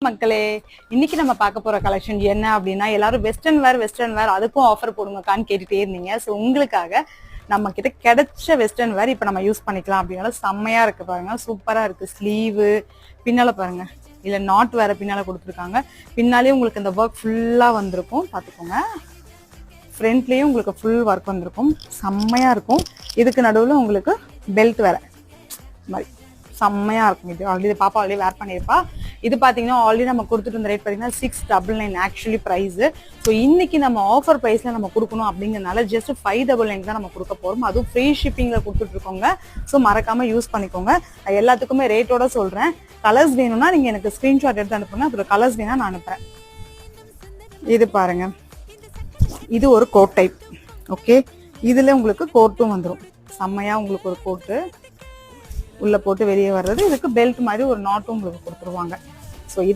மக்களே, இன்னைக்கு நம்ம பார்க்க போற கலெக்ஷன் என்ன அப்படின்னா, எல்லாரும் வெஸ்டர்ன் வேர் அதுக்கும் ஆஃபர் போடுங்கக்கான்னு கேட்டுட்டே இருந்தீங்க. ஸோ உங்களுக்காக நம்ம கிட்ட கிடைச்ச வெஸ்டர்ன் வேர் இப்போ நம்ம யூஸ் பண்ணிக்கலாம் அப்படின்னால செம்மையா இருக்கு பாருங்க. சூப்பரா இருக்கு. ஸ்லீவு பின்னால பாருங்க, இல்ல நாட் வேற பின்னால கொடுத்துருக்காங்க. பின்னாலே உங்களுக்கு இந்த ஒர்க் ஃபுல்லா வந்திருக்கும் பார்த்துக்கோங்க. ஃப்ரண்ட்லயும் உங்களுக்கு ஃபுல் ஒர்க் வந்திருக்கும். செம்மையா இருக்கும். இதுக்கு நடுவில் உங்களுக்கு பெல்ட் வேற மாதிரி செம்மையா இருக்கும். இது ஆல்ரெடி பாப்பா ஆல்ரெடி வேர் பண்ணியிருப்பா. இது பார்த்தீங்கன்னா ஆல்ரெடி நம்ம கொடுத்துட்டு இருந்த ரேட் பார்த்தீங்கன்னா 699 ஆக்சுவலி ப்ரைஸ். ஸோ இன்னைக்கு நம்ம ஆஃபர் ப்ரைஸ்ல நம்ம கொடுக்கணும் அப்படிங்கிறதுனால ஜஸ்ட் 599 தான் நம்ம கொடுக்க போறோம். அதுவும் ஃப்ரீ ஷிப்பிங்ல கொடுத்துட்டு இருக்கோங்க. ஸோ மறக்காம யூஸ் பண்ணிக்கோங்க. நான் எல்லாத்துக்குமே ரேட்டோட சொல்றேன். கலர்ஸ் வேணும்னா நீங்க எனக்கு ஸ்கிரீன்ஷாட் எடுத்து அனுப்புங்க. அதோட கலர்ஸ் வேணா நான் அனுப்புறேன். இது பாருங்க, இது ஒரு கோட் டைப். ஓகே, இதுல உங்களுக்கு கோட்டும் வந்துடும். செம்மையா உங்களுக்கு ஒரு கோட்டு உள்ள போட்டு வெளியே வர்றது. இதுக்கு பெல்ட் மாதிரி ஒரு நாட்டும் உங்களுக்கு கொடுத்துருவாங்க. ஸோ இது